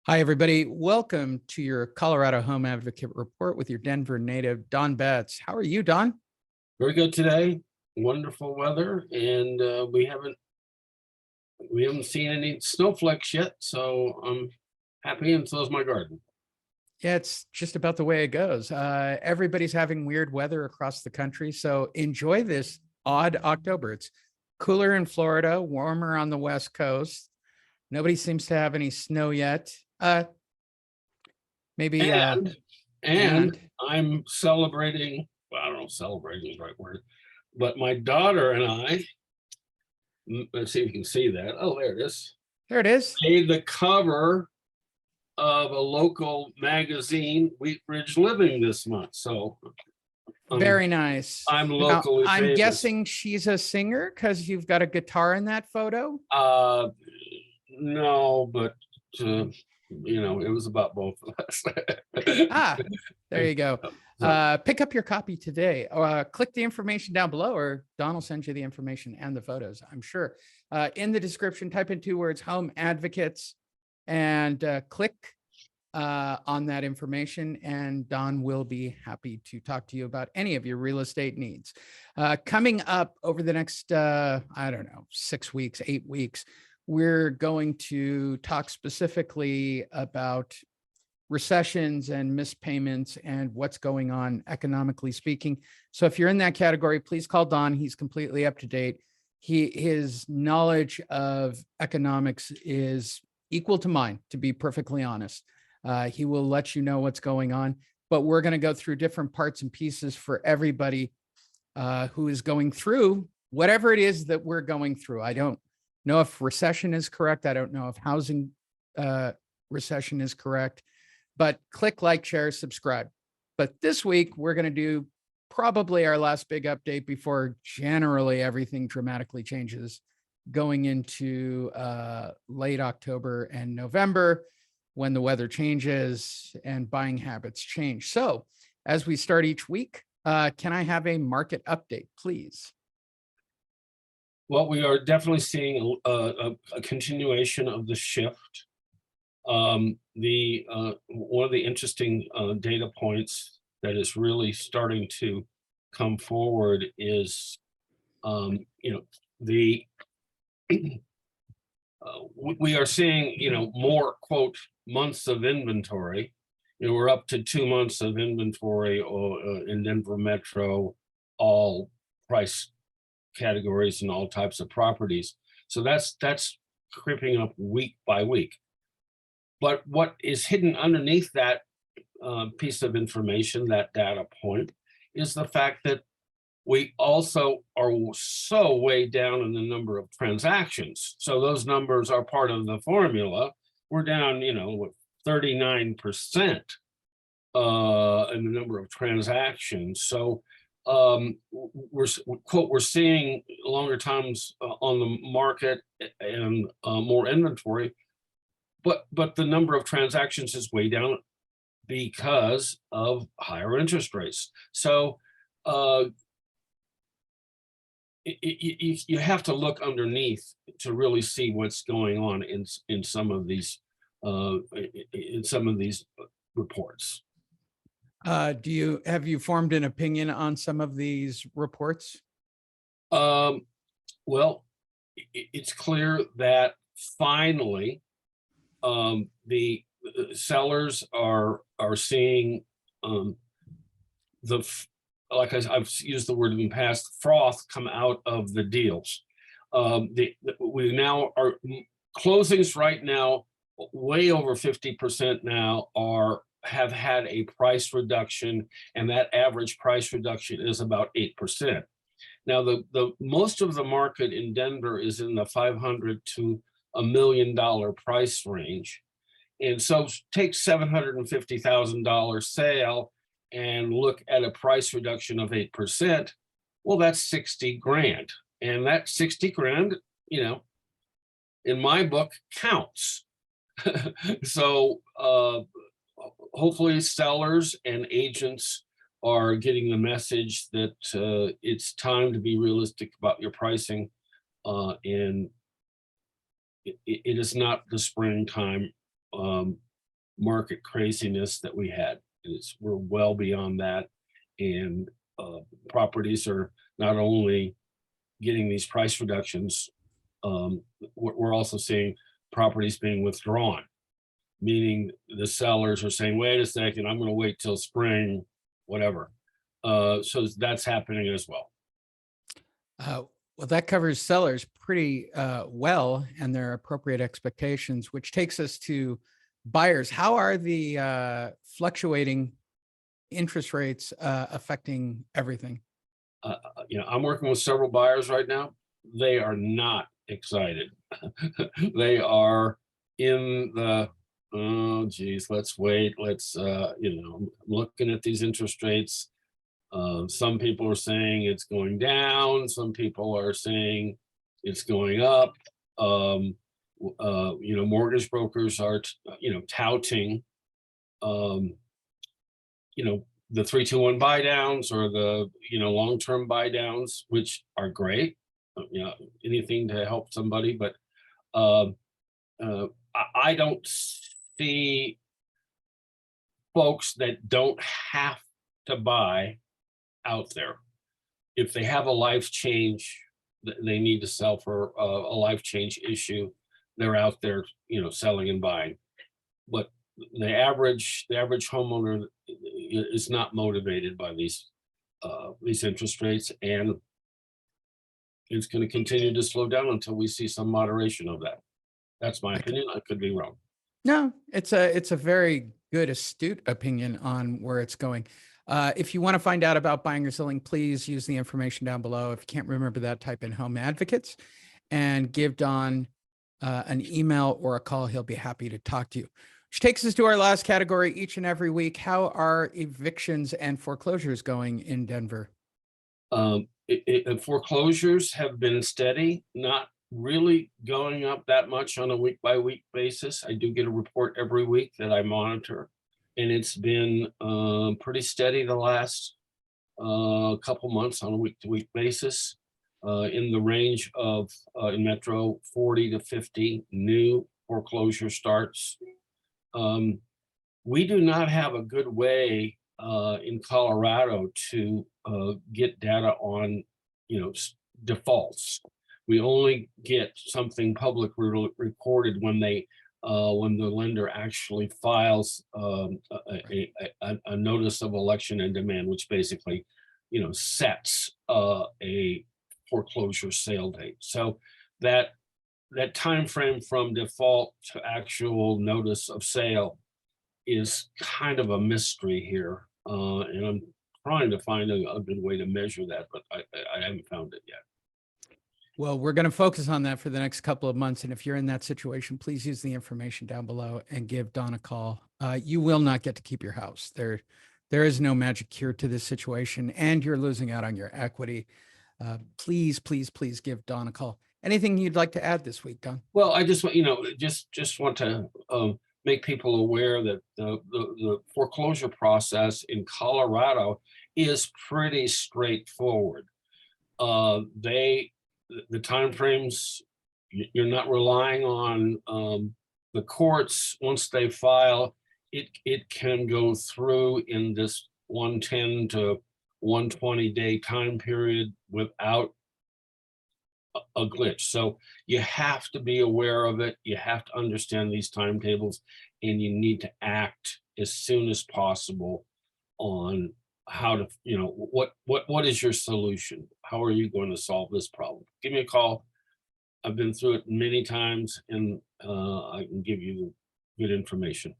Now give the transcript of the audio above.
Hi, everybody. Welcome to your Colorado Home Advocate Report with your Denver native, Don Betts. How are you, Don? Very good today. Wonderful weather, and we haven't seen any snowflakes yet, so I'm happy, and so is my garden. Yeah, it's just about the way it goes. Everybody's having weird weather across the country, so enjoy this odd October. It's cooler in Florida, warmer on the West Coast. Nobody seems to have any snow yet. Maybe, And and and I'm celebrating. Well, I don't know, if celebrating is the right word, but my daughter and I. Let's see if you can see that. Oh, there it is. there it is. Made the cover of a local magazine, Wheat Ridge Living, this month. So I'm Very nice. I'm Now, locally I'm famous. guessing she's a singer because you've got a guitar in that photo. Uh, no, but uh, it was about both of us. Ah, there you go. So, Pick up your copy today. Click the information down below, or Don will send you the information and the photos, I'm sure. In the description, type in 2 words, Home Advocates, and click on that information, and Don will be happy to talk to you about any of your real estate needs. Coming up over the next, I don't know, 6 weeks, 8 weeks, we're going to talk specifically about recessions and missed payments and what's going on economically speaking. So if you're in that category, please call Don. He's completely up to date. His knowledge of economics is equal to mine, to be perfectly honest. He will let you know what's going on, but we're going to go through different parts and pieces for everybody who is going through whatever it is that we're going through. I don't know if recession is correct. I don't know if housing recession is correct, but click, like, share, subscribe. But this week, we're going to do probably our last big update before generally everything dramatically changes going into late October and November, when the weather changes and buying habits change. So as we start each week, can I have a market update, please? well, we are definitely seeing a continuation of the shift. The One of the interesting data points that is really starting to come forward is, the we are seeing, more quote months of inventory. We're up to 2 months of inventory in Denver Metro, all price categories and all types of properties. So that's creeping up week by week. But what is hidden underneath that piece of information, that data point, is the fact that we also are so way down in the number of transactions. So those numbers are part of the formula. We're down, 39% in the number of transactions. So we're seeing longer times on the market and more inventory, but the number of transactions is way down because of higher interest rates. So uh, you have to look underneath to really see what's going on in some of these reports. Have you formed an opinion on some of these reports? Um, well, it's clear that finally the sellers are seeing the like I've used the word in the past, froth come out of the deals. We now are closings right now, way over 50% now have had a price reduction, and that average price reduction is about 8%. Now, the most of the market in Denver is in the 500 to $1 million price range. And so take $750,000 sale and look at a price reduction of 8%. Well, that's 60 grand. And that 60 grand, in my book, counts. So hopefully sellers and agents are getting the message that it's time to be realistic about your pricing. And it is not the springtime market craziness that we had. We're well beyond that. And properties are not only getting these price reductions, we're also seeing properties being withdrawn, meaning the sellers are saying, wait a second, I'm going to wait till spring, whatever. So that's happening as well. Well, that covers sellers pretty well and their appropriate expectations, which takes us to buyers. How are the fluctuating interest rates affecting everything? I'm working with several buyers right now. They are not excited. They are in the, oh geez, let's wait. Let's I'm looking at these interest rates. Some people are saying it's going down. Some people are saying it's going up. Mortgage brokers are, touting, the 3-2-1 buy downs or the, long-term buy downs, which are great. Anything to help somebody, but I don't see folks that don't have to buy out there. If they have a life change, they need to sell for a life change issue, they're out there, selling and buying. But the average homeowner is not motivated by these interest rates, and it's going to continue to slow down until we see some moderation of that. That's my opinion. I could be wrong. No, it's a very good, astute opinion on where it's going. If you want to find out about buying or selling, please use the information down below. If you can't remember that, type in Home Advocates and give Don an email or a call. He'll be happy to talk to you. Which takes us to our last category each and every week. How are evictions and foreclosures going in Denver? Foreclosures have been steady, not really going up that much on a week-by-week basis. I do get a report every week that I monitor, and it's been pretty steady the last couple months on a week-to-week basis, in the range of, in Metro, 40 to 50 new foreclosure starts. We do not have a good way in Colorado to get data on, defaults. We only get something public recorded when when the lender actually files a notice of election and demand, which basically, sets a foreclosure sale date. So that time frame from default to actual notice of sale is kind of a mystery here, and I'm trying to find a good way to measure that, but I haven't found it yet. Well, we're going to focus on that for the next couple of months. And if you're in that situation, please use the information down below and give Don a call. You will not get to keep your house. There is no magic cure to this situation, and you're losing out on your equity. Please, please, please give Don a call. Anything you'd like to add this week, Don? Well, I just want, just want to make people aware that the foreclosure process in Colorado is pretty straightforward. The timeframes, you're not relying on the courts. Once they file, it can go through in this 110 to 120 day time period without a glitch. So you have to be aware of it. You have to understand these timetables, and you need to act as soon as possible on how to, what is your solution? How are you going to solve this problem? Give me a call. I've been through it many times, and I can give you good information.